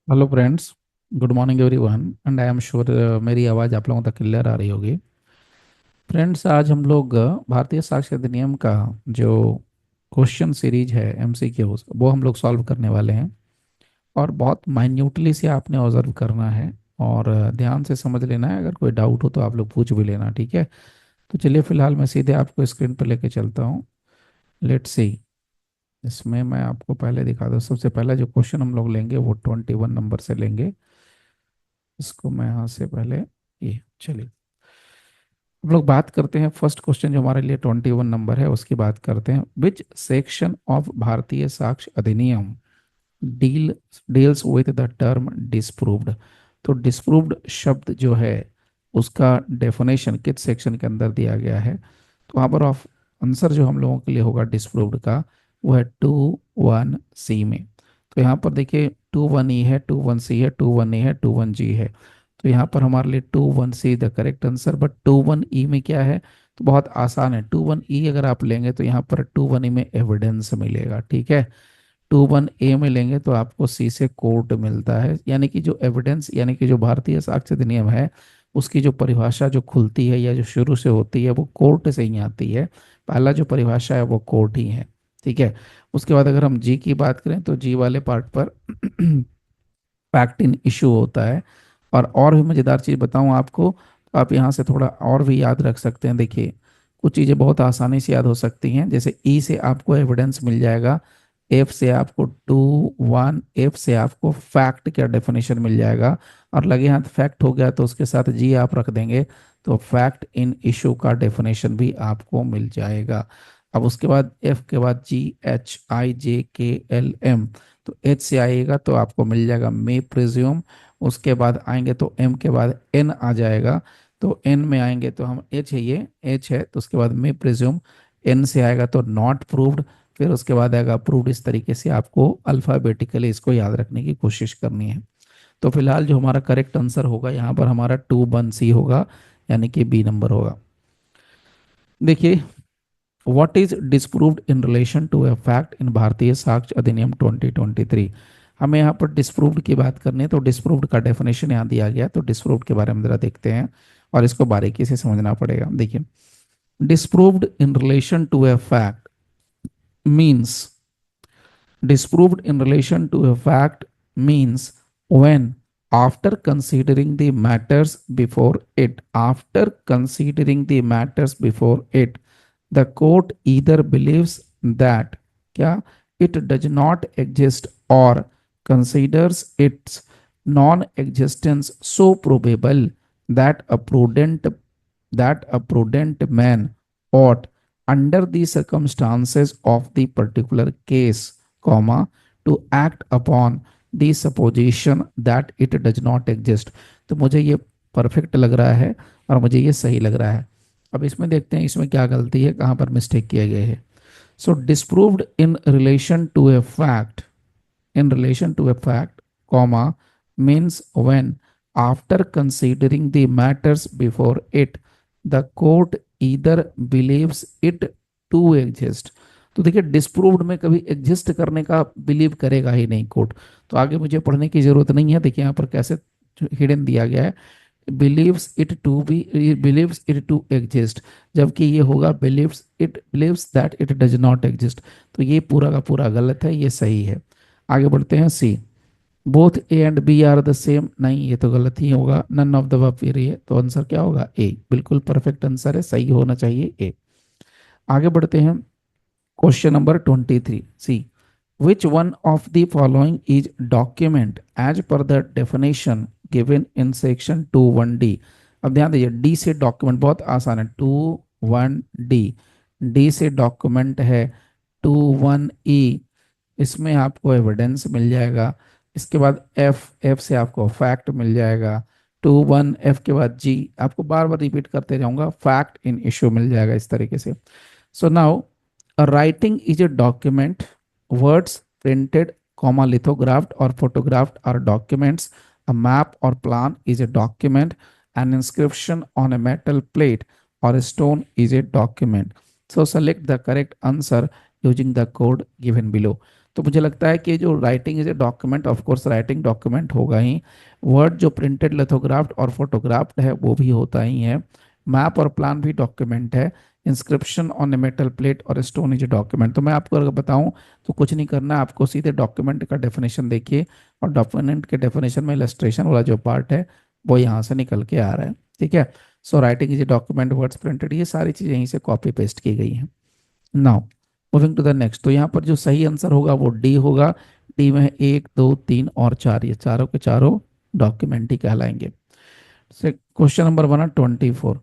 Hello friends. Good morning everyone and I am sure मेरी आवाज़ आप लोगों तक क्लियर आ रही होगी। फ्रेंड्स, आज हम लोग भारतीय साक्ष्य अधिनियम का जो क्वेश्चन सीरीज है एमसीक्यूज वो हम लोग सॉल्व करने वाले हैं। और बहुत माइन्यूटली से आपने ऑब्जर्व करना है और ध्यान से समझ लेना है। अगर कोई डाउट हो तो आप लोग पूछ भी लेना, ठीक है। तो चलिए फिलहाल मैं सीधे आपको स्क्रीन पर लेके चलता हूँ। Let's see. इसमें मैं आपको पहले दिखा दूँ। सबसे पहला जो क्वेश्चन हम लोग लेंगे वो 21 नंबर से लेंगे। इसको मैं यहाँ से पहले ये चलिए हम लोग बात करते हैं। फर्स्ट क्वेश्चन जो हमारे लिए 21 नंबर है उसकी बात करते हैं। विच सेक्शन ऑफ भारतीय साक्ष्य अधिनियम deal deals with the term disproved. तो डिस्प्रूव्ड शब्द जो है उसका डेफिनेशन किस सेक्शन के अंदर दिया गया है। तो वहाँ पर ऑफ आंसर जो हम लोगों के लिए होगा डिस्प्रूव्ड का वो है 21C में। तो यहाँ पर देखिए 21E है, 21C है, 21A है, 21G है। तो यहाँ पर हमारे लिए 21C the correct answer. But 21E में क्या है, तो बहुत आसान है। 21E अगर आप लेंगे तो यहाँ पर 21E में एविडेंस मिलेगा, ठीक है। 21A में लेंगे तो आपको सी से कोर्ट मिलता है। यानी कि जो एविडेंस यानी कि जो भारतीय साक्ष्य अधिनियम है उसकी जो परिभाषा जो खुलती है या जो शुरू से होती है वो कोर्ट से ही आती है। पहला जो परिभाषा है वो कोर्ट ही है, ठीक है। उसके बाद अगर हम जी की बात करें तो जी वाले पार्ट पर फैक्ट इन इशू होता है। और भी मज़ेदार चीज़ बताऊं आपको, तो आप यहाँ से थोड़ा और भी याद रख सकते हैं। देखिए कुछ चीज़ें बहुत आसानी से याद हो सकती हैं। जैसे ई से आपको एविडेंस मिल जाएगा, एफ से आपको 21 एफ से आपको फैक्ट का डेफिनेशन मिल जाएगा। और लगे हाथ फैक्ट हो गया तो उसके साथ जी आप रख देंगे तो फैक्ट इन इशू का डेफिनेशन भी आपको मिल जाएगा। अब उसके बाद एफ के बाद जी एच आई जे के एल एम। तो एच से आएगा तो आपको मिल जाएगा मे प्रिज्यूम। उसके बाद आएंगे तो एम के बाद एन आ जाएगा। तो एन में आएंगे तो हम एच है, ये एच है तो उसके बाद मे प्रिज्यूम। एन से आएगा तो नॉट प्रूव्ड। फिर उसके बाद आएगा अप्रूव्ड। इस तरीके से आपको अल्फाबेटिकली इसको याद रखने की कोशिश करनी है। तो फिलहाल जो हमारा करेक्ट आंसर होगा यहाँ पर हमारा 2 1 C होगा, यानी कि बी नंबर होगा। देखिए what is disproved in relation to a fact in Bharatiya Sakshya Adhiniyam 2023। हमें यहाँ पर डिस्प्रूव्ड की बात करनी है तो डिस्प्रूव्ड का डेफिनेशन यहाँ दिया गया। तो डिस्प्रूव्ड के बारे में जरा देखते हैं और इसको बारीकी से समझना पड़ेगा। देखिए disproved in relation to a fact means disproved in relation to a fact means when after considering the matters before it after considering the matters before it the court either believes that क्या it does not exist or considers its non-existence so probable that a prudent man ought under the circumstances of the particular case comma to act upon the supposition that it does not exist। तो मुझे ये perfect लग रहा है और मुझे ये सही लग रहा है। अब इसमें देखते हैं इसमें क्या गलती है, कहाँ पर मिस्टेक किया गया है। So disproved in relation to a fact in relation to a fact, comma, means when, after considering the matters before it, the court either believes it to exist। तो देखिए डिस्प्रूव्ड में कभी एग्जिस्ट करने का believe करेगा ही नहीं court. तो आगे मुझे पढ़ने की जरूरत नहीं है। देखिए यहाँ पर कैसे हिडन दिया गया है, believes it to be believes it to exist, जबकि ये होगा believes that it does not exist. तो ये पूरा का पूरा गलत है, ये सही है। आगे बढ़ते हैं। See both A and B are the same, नहीं ये तो गलत ही होगा। नन ऑफ द अबव है तो आंसर क्या होगा ए। बिल्कुल परफेक्ट आंसर है, सही होना चाहिए ए। आगे बढ़ते हैं। Question number 23 C which one of the following is document as per the definition given in section 21D। अब ध्यान दीजिए डी से डॉक्यूमेंट बहुत आसान है। 21D डी से डॉक्यूमेंट है। 21E इसमें आपको एविडेंस मिल जाएगा। इसके बाद एफ एफ से आपको फैक्ट मिल जाएगा। 21F के बाद जी आपको बार बार रिपीट करते जाऊंगा, फैक्ट इन इशू मिल जाएगा इस तरीके से। So now a writing is a document. Words printed, comma lithographed or photographed are documents. A map or plan is a document. An inscription on a metal plate or a stone is a document. So select the correct answer using the code given below। तो मुझे लगता है कि जो writing is a document, of course writing document होगा ही। Word जो printed, लिथोग्राफ्ड और photographed है वो भी होता ही है। मैप और प्लान भी डॉक्यूमेंट है। Inscription on a metal plate और स्टोन इज ए डॉक्यूमेंट। तो मैं आपको अगर बताऊं तो कुछ नहीं करना है, आपको सीधे डॉक्यूमेंट का डेफिनेशन देखिए, और डॉक्यूमेंट के डेफिनेशन में इलस्ट्रेशन वाला जो पार्ट है वो यहाँ से निकल के आ रहा है। ठीक है। So writing is a document, words printed, ये सारी चीज़ें यहीं से कॉपी पेस्ट की गई हैं। Now moving to the next, तो यहाँ पर जो सही आंसर होगा वो डी होगा। डी में है 1, 2, 3 और 4, ये चारों के चारों डॉक्यूमेंट ही कहलाएंगे। से question number 124,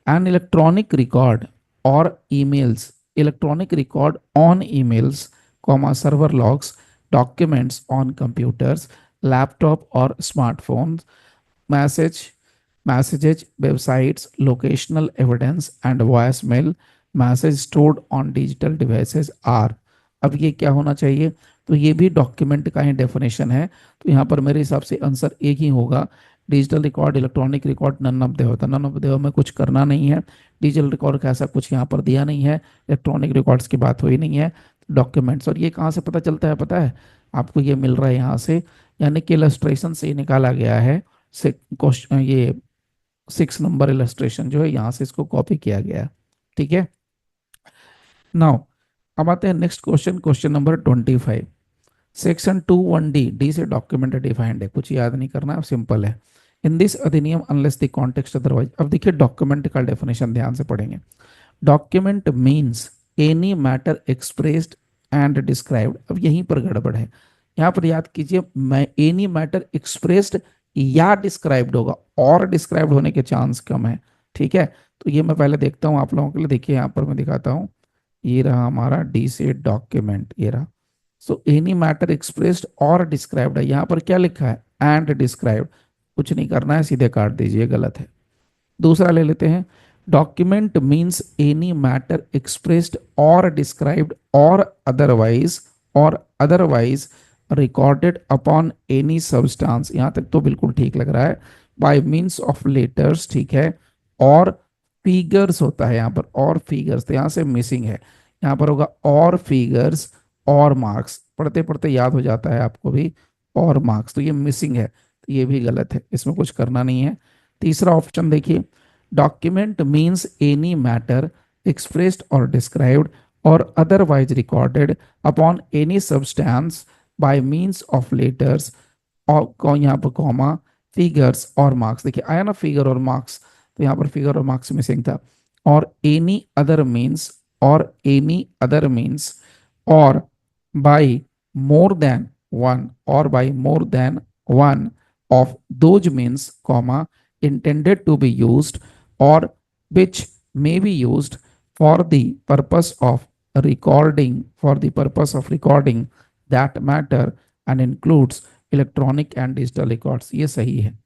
an electronic record और emails, electronic record on emails, comma server logs, documents on computers, laptop और smartphones, message messages, websites, locational evidence and voicemail, message stored on digital devices are. अब ये क्या होना चाहिए, तो ये भी डॉक्यूमेंट का ही डेफिनेशन है। तो यहाँ पर मेरे हिसाब से आंसर एक ही होगा, digital record, electronic record, none of देव होता, नन ऑफ देव में कुछ करना नहीं है। डिजिटल रिकॉर्ड का ऐसा कुछ यहाँ पर दिया नहीं है, इलेक्ट्रॉनिक रिकॉर्ड्स की बात हुई नहीं है, डॉक्यूमेंट्स। और ये कहाँ से पता चलता है पता है आपको, ये मिल रहा है यहाँ से, यानी कि इलस्ट्रेशन से ही निकाला गया है। से क्वेश्चन ये 6 नंबर इलस्ट्रेशन जो है यहाँ से इसको कॉपी किया गया है। ठीक है। नाउ अब आते हैं next question, question number 25। Section 2(1)(d), D से डॉक्यूमेंट डिफाइंड है, कुछ याद नहीं करना, सिंपल है। इन दिस अधिनियम अनलेस द कॉन्टेक्स्ट अदरवाइज। अब देखिए डॉक्यूमेंट का डेफिनेशन ध्यान से पढ़ेंगे। Document means any matter expressed and described. अब यहीं पर गड़बड़ है, यहाँ पर याद कीजिए, मैं एनी मैटर एक्सप्रेस्ड या डिस्क्राइब्ड होगा, और डिस्क्राइब्ड होने के चांस कम है। ठीक है। तो ये मैं पहले देखता हूँ आप लोगों के लिए, देखिए यहाँ पर मैं दिखाता हूँ, ये रहा हमारा डी से डॉक्यूमेंट, ये रहा। सो एनी मैटर एक्सप्रेस्ड और डिस्क्राइब्ड है, यहाँ पर क्या लिखा है, एंड डिस्क्राइब्ड, कुछ नहीं करना है, सीधे काट दीजिए, गलत है। दूसरा ले लेते हैं, document means any matter expressed और डिस्क्राइब्ड और otherwise recorded upon any substance, यहां तक तो बिल्कुल ठीक लग रहा है, बाय मीन्स ऑफ लेटर्स, ठीक है, और फिगर्स होता है यहाँ पर, और फिगर्स तो यहाँ से मिसिंग है, यहाँ पर होगा और फिगर्स और मार्क्स, पढ़ते पढ़ते याद हो जाता है आपको भी, और मार्क्स, तो ये मिसिंग है, तो ये भी गलत है, इसमें कुछ करना नहीं है। तीसरा ऑप्शन देखिए, document means any matter expressed और डिस्क्राइब्ड और otherwise recorded upon any substance by means of letters, और यहाँ पर कॉमा, फिगर्स और मार्क्स, देखिए आया ना फिगर और मार्क्स, तो यहाँ पर फिगर और मार्क्स मिसिंग था, और एनी अदर मीन्स, और एनी अदर मीन्स, और बाय मोर देन वन, और by more than one of those means, comma, intended to be used or which may be used for the purpose of recording that matter and includes electronic and digital records. ये सही है,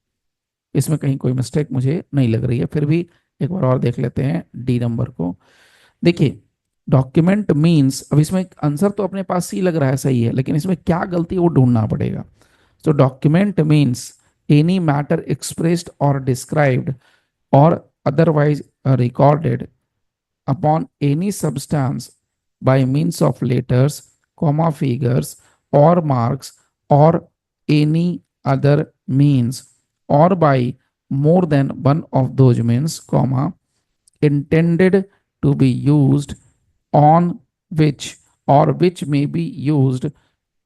इसमें कहीं कोई mistake मुझे नहीं लग रही है, फिर भी एक बार और देख लेते हैं डी नंबर को। देखिए डॉक्यूमेंट मीन्स, अब इसमें आंसर तो अपने पास ही लग रहा है सही है, लेकिन इसमें क्या गलती है वो ढूंढना पड़ेगा। So document means any matter expressed or described or otherwise recorded upon any substance by means of letters, comma, figures or marks or any other means, or by more than one of those means, comma, intended to be used on which, or which may be used,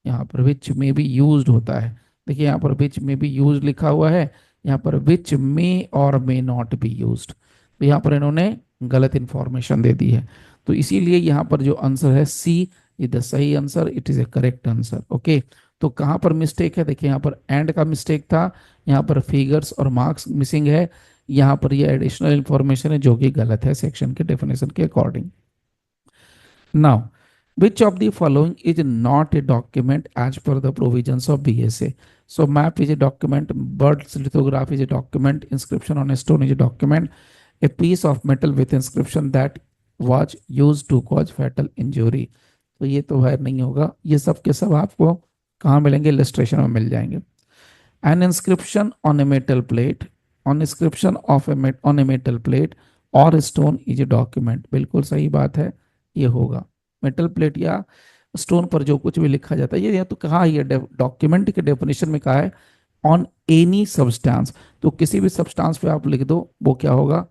यहाँ पर विच में भी use होता है, देखिए यहाँ पर विच में भी यूज लिखा हुआ है, यहाँ पर विच में और मे नॉट बी यूज, तो यहाँ पर इन्होंने गलत इंफॉर्मेशन दे दी है। तो इसीलिए यहाँ पर जो आंसर है सी इज द सही answer, it is A correct answer. Okay, तो कहाँ पर मिस्टेक है, देखिए यहाँ पर एंड का मिस्टेक था, यहाँ पर फिगर्स और मार्क्स मिसिंग है, यहाँ पर ये एडिशनल इंफॉर्मेशन है जो कि गलत है सेक्शन के डेफिनेशन के according. Now which of the following is not a document as per the provisions of BSA? So map is a document, birds lithograph is a document, inscription on a stone is a document, a piece of metal with inscription that was used to cause fatal injury। तो ये तो है नहीं होगा, ये सब के सब आपको कहाँ मिलेंगे, इलस्ट्रेशन में मिल जाएंगे। An inscription on a metal plate, on inscription of on a metal plate or stone is a document, बिल्कुल सही बात है, ये होगा। मेटल प्लेट या स्टोन पर जो कुछ भी लिखा जाता है, ये तो कहा, ये डॉक्यूमेंट के डेफिनेशन में कहा है ऑन एनी सब्सटेंस। तो किसी भी सब्सटेंस पे आप लिख दो, वो क्या होगा,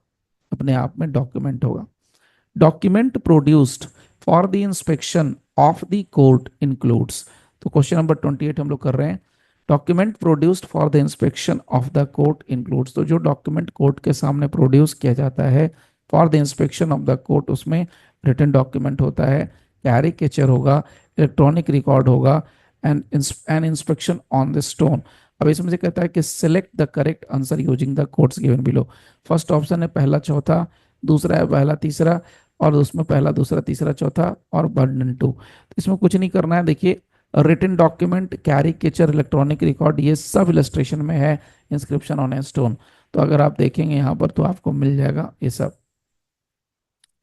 अपने आप में डॉक्यूमेंट होगा। Document produced for the inspection of the court includes. तो क्वेश्चन नंबर 28 हम लोग कर रहे हैं। Document produced for the inspection of the court includes, तो जो डॉक्यूमेंट कोर्ट के सामने प्रोड्यूस किया जाता है for the inspection of the court, उसमें रिटन डॉक्यूमेंट होता है, कैरिकेचर होगा, इलेक्ट्रॉनिक रिकॉर्ड होगा, and an inspection on the stone. अब इसमें से कहता है कि select the correct answer using the codes given below. First option है पहला चौथा, दूसरा है पहला तीसरा, और उसमें पहला दूसरा तीसरा चौथा और बर्डन टू। तो इसमें कुछ नहीं करना है, देखिए written document, caricature, electronic record, ये सब इलस्ट्रेशन में है, इंस्क्रिप्शन ऑन ए स्टोन। तो अगर आप देखेंगे यहाँ पर तो आपको मिल जाएगा ये सब,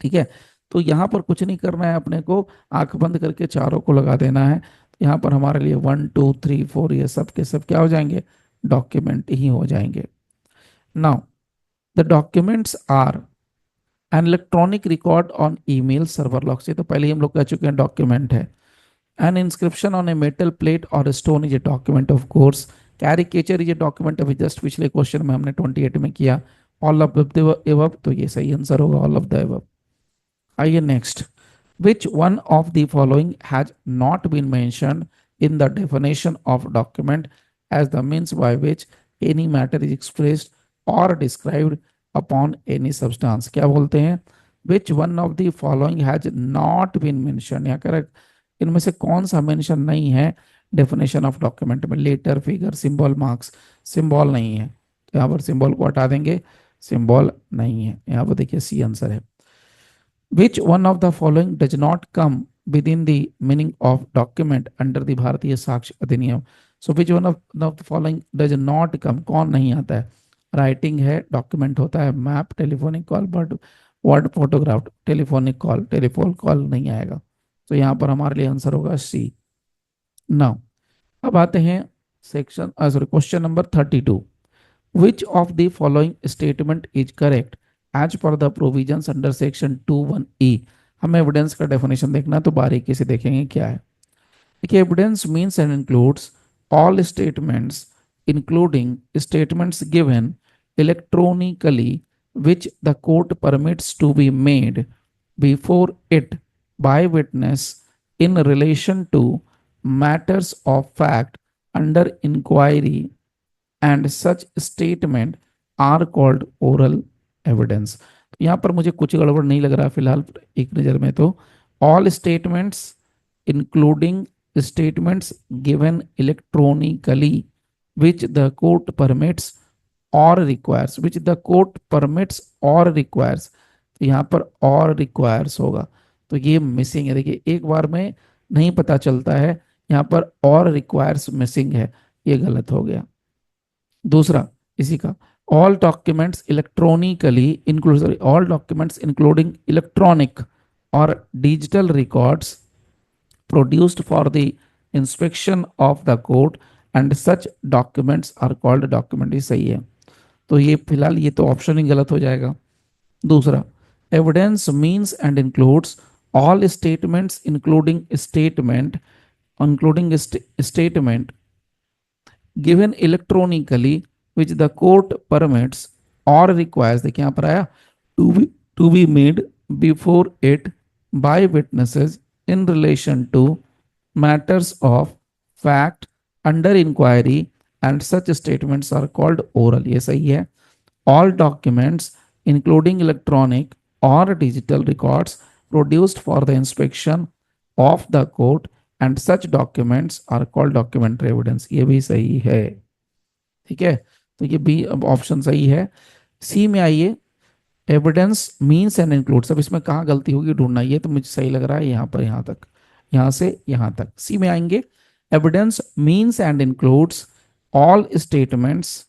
ठीक है। तो यहाँ पर कुछ नहीं करना है अपने को, आंख बंद करके चारों को लगा देना है। तो यहाँ पर हमारे लिए 1 2 3 4 ये सब के सब क्या हो जाएंगे, डॉक्यूमेंट ही हो जाएंगे। Now the documents are an electronic record on email server log, से तो पहले ही हम लोग कह चुके हैं डॉक्यूमेंट है। An inscription on a metal plate और stone is a document of course. Caricature is a document, अभी जस्ट पिछले क्वेश्चन में हमने 28 में किया। ऑल ऑफ द एबव, तो ये सही आंसर होगा, ऑल ऑफ द एबव। आइए next. Which one of the following has not been mentioned in the definition of document as the means by which any matter is expressed और described upon any substance. क्या बोलते हैं, which one of the following has not been mentioned, या correct इनमें से कौन सा mention नहीं है डेफिनेशन ऑफ डॉक्यूमेंट में। Letter, figure, symbol, marks. Symbol नहीं है, तो यहाँ पर सिंबल को हटा देंगे, सिंबल नहीं है। यहाँ पर देखिए सी आंसर है। Which one of the following does not come within the meaning of document under the भारतीय साक्ष्य अधिनियम। So which one of the following does not come, कौन नहीं आता है। राइटिंग है, डॉक्यूमेंट होता है, map, telephonic call, but word photograph, telephonic call, telephone call नहीं आएगा। तो यहाँ पर हमारे लिए आंसर होगा सी। नाउ अब आते हैं section sorry question number 32। Which of the following statement is correct as per the provisions under section 21E। हमें एविडेंस का डेफिनेशन देखना है, तो बारीकी से देखेंगे क्या है। देखिए evidence means and includes all statements including statements given electronically which the court permits to be made before it by witness in relation to matters of fact under inquiry and such statement are called oral evidence. यहाँ पर मुझे कुछ गड़बड़ नहीं लग रहा फिलहाल एक नज़र में, तो all statements including statements given electronically which the court permits और requires, which the court permits और रिक्वायर्स। तो यहाँ पर और रिक्वायर्स होगा, तो ये मिसिंग है। देखिए एक बार में नहीं पता चलता है, यहाँ पर और रिक्वायर्स मिसिंग है, ये गलत हो गया। दूसरा इसी का, all documents electronically include, all documents including electronic और digital records produced for the inspection of the court and such documents are called document, ही सही है। तो ये फिलहाल ये तो ऑप्शन ही गलत हो जाएगा। दूसरा, evidence means and includes all statements including statement given electronically which the court permits or requires, देखिए यहाँ पर आया to be made before it by witnesses in relation to matters of fact under inquiry and such statements are called oral, ये सही है। all documents including electronic or digital records produced for the inspection of the court and such documents are called documentary evidence, ये भी सही है, ठीक है। तो ये बी अब ऑप्शन सही है। सी में आइए, एविडेंस मीन्स एंड इंक्लूड्स, अब इसमें कहाँ गलती होगी ढूंढना, ये तो मुझे सही लग रहा है यहाँ पर, यहाँ तक, यहाँ से यहाँ तक। सी में आएंगे, evidence means and includes all statements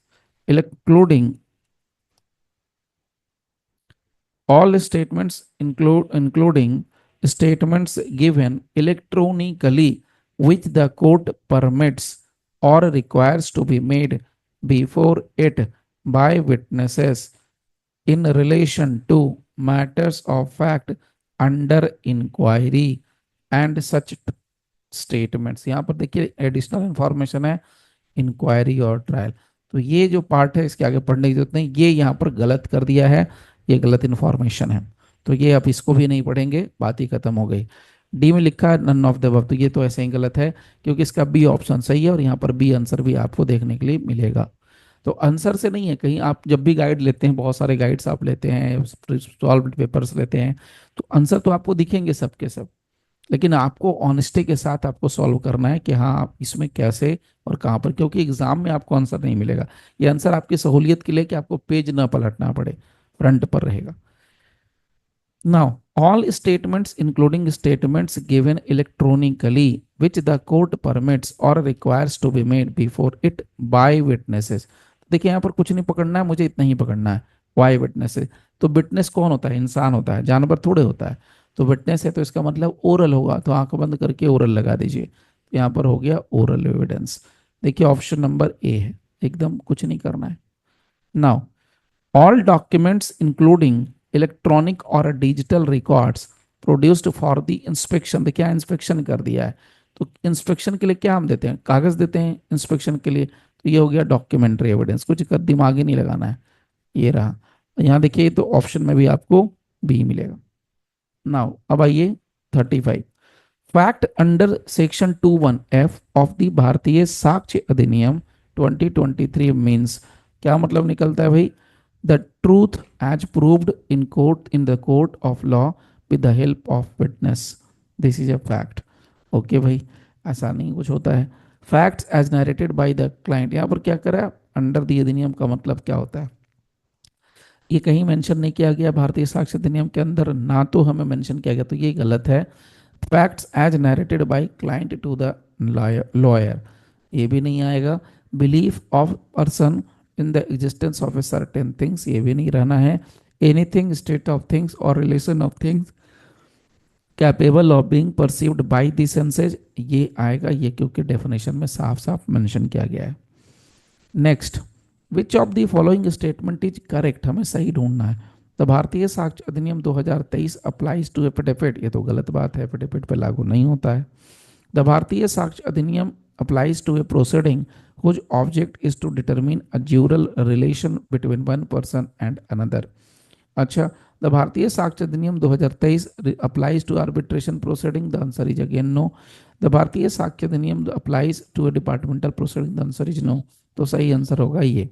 including all statements including statements given electronically which the court permits or requires to be made before it by witnesses in relation to matters of fact under inquiry and such statements. यहाँ पर देखिए additional information है, inquiry और trial. तो ये जो part है इसके आगे पढ़ने की जरूरत नहीं, ये यहाँ पर गलत कर दिया है, ये गलत इंफॉर्मेशन है, तो ये अब इसको भी नहीं पढ़ेंगे, बात ही खत्म हो गई। डी में लिखा है नन ऑफ द अबव, तो ये तो ऐसे ही गलत है, क्योंकि इसका बी ऑप्शन सही है और यहाँ पर बी आंसर भी आपको देखने के लिए मिलेगा। तो आंसर से नहीं है, कहीं आप जब भी गाइड लेते हैं, बहुत सारे गाइड्स आप लेते हैं, सॉल्व पेपर्स लेते हैं, तो आंसर तो आपको दिखेंगे सबके सब, लेकिन आपको ऑनेस्टी के साथ आपको सॉल्व करना है कि हाँ आप इसमें कैसे और कहाँ पर, क्योंकि एग्जाम में आपको आंसर नहीं मिलेगा। ये आंसर आपकी सहूलियत के लिए कि आपको पेज ना पलटना पड़े, फ्रंट पर रहेगा। Now, all statements, including statements given electronically, which the court permits or requires to be made before it by witnesses. देखिए यहाँ पर कुछ नहीं पकड़ना है, मुझे इतना ही पकड़ना है, वाई विटनेसेस। तो विटनेस कौन होता है? इंसान होता है, जानवर थोड़े होता है। तो विटनेस है तो इसका मतलब ओरल होगा, तो आंख बंद करके ओरल लगा दीजिए, यहाँ पर हो गया ओरल एविडेंस। देखिए ऑप्शन नंबर ए है, एकदम कुछ नहीं करना है। Now all documents including electronic or digital records produced for the inspection। देखिए क्या इंस्पेक्शन कर दिया है, तो इंस्पेक्शन के लिए क्या हम देते हैं? कागज देते हैं इंस्पेक्शन के लिए, तो ये हो गया डॉक्यूमेंट्री एविडेंस, कुछ कर दिमाग ही नहीं लगाना है। ये रहा, यहाँ देखिए तो ऑप्शन में भी आपको बी मिलेगा। नाउ अब आइए 35, fact under section 21F of the Bharatiya Sakshya Adhiniyam 2023 means. क्या मतलब निकलता है भाई? The truth as proved in court, in the court of law with the help of witness, this is a fact. Okay भाई, ऐसा नहीं कुछ होता है। Facts as narrated by the client, यहाँ पर क्या करा, अंडर द अधिनियम का मतलब क्या होता है? ये कहीं मेंशन नहीं किया गया भारतीय साक्ष्य अधिनियम के अंदर, ना तो हमें मेंशन किया गया, तो ये गलत है। Facts as narrated by client to the lawyer, ये भी नहीं आएगा। Belief of person in the existence of a certain things, ये भी नहीं रहना है। एनीथिंग स्टेट ऑफ थिंग्स और relation of things capable of being perceived by the senses, ये आएगा, ये क्योंकि डेफिनेशन में साफ साफ मेंशन किया गया है। Next, which of the following statement is correct, हमें सही ढूंढना है। तो भारतीय Sakshya Adhiniyam 2023 applies to affidavit, ये तो गलत बात है, एफिडेविट पे लागू नहीं होता है। The Bharatiya Sakshya Adhiniyam applies to a proceeding whose object is to determine a jural relation between one person and another। अच्छा, the Bharatiya Sakshya Adhiniyam 2023 applies to arbitration proceeding, the answer is again no. The Bharatiya Sakshya Adhiniyam applies to a departmental proceeding, the answer is no. तो सही answer होगा ये।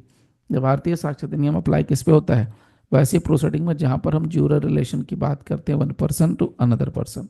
जब भारतीय साक्ष्य अधिनियम apply किस पे होता है? वैसे प्रोसीडिंग में जहां पर हम ज्यूरल रिलेशन की बात करते हैं, one person to another person.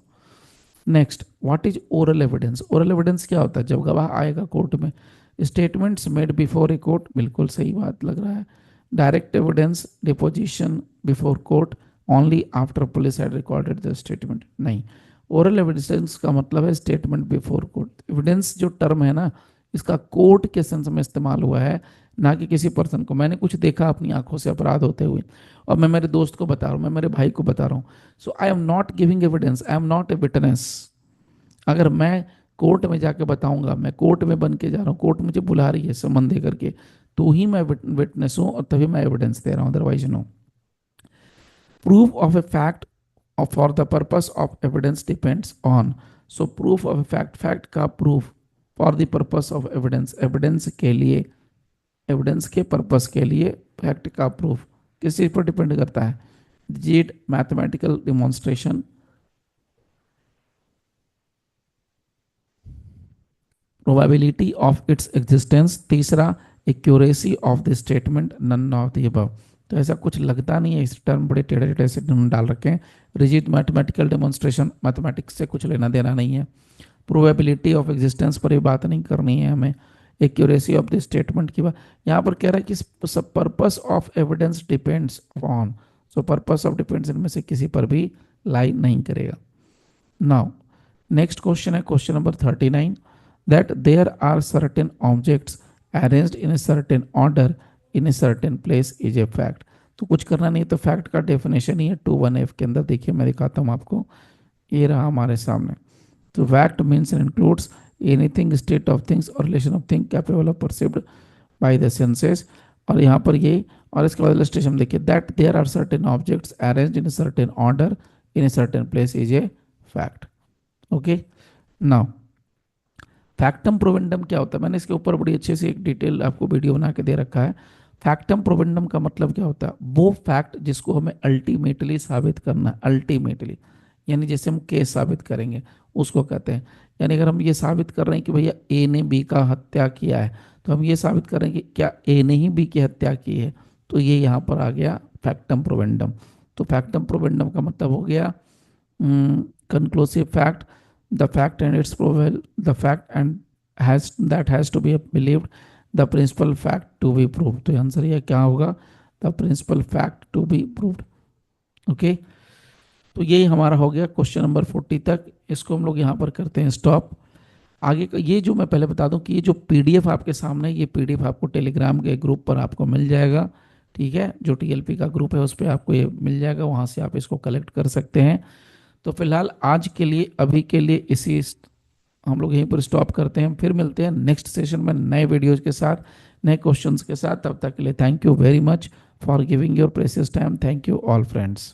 Next, what is oral evidence? Oral evidence क्या होता है? जब गवाह आएगा कोर्ट में। Statements made before a court, बिल्कुल सही बात लग रहा है। Direct evidence, deposition before court only after police had recorded the statement, नहीं। ओरल एविडेंस का मतलब है स्टेटमेंट बिफोर कोर्ट। एविडेंस जो टर्म है ना, इसका कोर्ट के सेंस में इस्तेमाल हुआ है, ना कि किसी पर्सन को। मैंने कुछ देखा अपनी आंखों से अपराध होते हुए, और मैं मेरे दोस्त को बता रहा हूँ, मैं मेरे भाई को बता रहा हूँ, so I am not giving evidence, I am not a witness. अगर मैं कोर्ट में जाके बताऊंगा, मैं कोर्ट में बन के जा रहा हूँ, कोर्ट मुझे बुला रही है संबंध दे करके, तो ही मैं विटनेस हूँ और तभी मैं एविडेंस दे रहा हूँ, otherwise no. Proof of a fact for the purpose of evidence depends on. So proof of a fact, fact का proof for the purpose of evidence, evidence के लिए, एविडेंस के पर्पस के लिए फैक्ट का प्रूफ किस चीज पर डिपेंड करता है? Digit, mathematical demonstration, probability of its existence, तीसरा accuracy of the statement, none of the above. तो ऐसा कुछ लगता नहीं है, इस टर्म बड़े टेढ़े टेढ़े से डाल रखे हैं। रिजिड मैथमेटिकल डेमोन्स्ट्रेशन, मैथमेटिक्स से कुछ लेना देना नहीं है। प्रोबेबिलिटी ऑफ एग्जिस्टेंस पर भी बात नहीं करनी है हमें। एक्यूरेसी ऑफ द स्टेटमेंट की बात यहाँ पर कह रहा है कि purpose of evidence depends on, so purpose of depends इनमें से किसी पर भी लाई नहीं करेगा। नाउ नेक्स्ट क्वेश्चन है question number 39, that there are certain objects arranged in a certain order in a certain place is a fact। तो कुछ करना नहीं, तो फैक्ट का डेफिनेशन ही है 21F के अंदर, देखिए मैं दिखाता हूँ आपको, ये रहा हमारे सामने। तो fact means includes anything state of things और relation of thing capable of perceived by the senses. और यहाँ पर ये, और इसके बाद इलस्ट्रेशन देखिए, that there are certain objects arranged in a certain order in a certain place is a fact. Okay, now factum probandum क्या होता है, मैंने इसके ऊपर बड़ी अच्छे से एक डिटेल आपको वीडियो बना के दे रखा है। फैक्टम प्रोवेंडम का मतलब क्या होता है, वो फैक्ट जिसको हमें अल्टीमेटली साबित करना है, अल्टीमेटली, यानी जैसे हम केस साबित करेंगे उसको कहते हैं। यानी अगर हम ये साबित कर रहे हैं कि भैया ए ने बी का हत्या किया है, तो हम ये साबित कर रहे हैं कि क्या ए ने ही बी की हत्या की है, तो ये यहाँ पर आ गया फैक्टम प्रोवेंडम। तो फैक्टम प्रोवेंडम का मतलब हो गया conclusive fact, the fact and its probable, the fact and has that has to be believed, the principal fact to be proved। तो आंसर ये क्या होगा, the principal fact to be proved। Okay, तो ये हमारा हो गया क्वेश्चन नंबर 40 तक। इसको हम लोग यहाँ पर करते हैं स्टॉप। आगे का ये जो मैं पहले बता दूं कि ये जो पीडीएफ आपके सामने है, ये पीडीएफ आपको टेलीग्राम के ग्रुप पर आपको मिल जाएगा। ठीक है, जो टीएलपी का ग्रुप है उस पर आपको ये मिल जाएगा, वहाँ से आप इसको कलेक्ट कर सकते हैं। तो फिलहाल आज के लिए, अभी के लिए इसी हम लोग यहीं पर स्टॉप करते हैं, फिर मिलते हैं नेक्स्ट सेशन में नए वीडियोज के साथ, नए क्वेश्चंस के साथ। तब तक के लिए thank you very much for giving your precious time. Thank you all friends.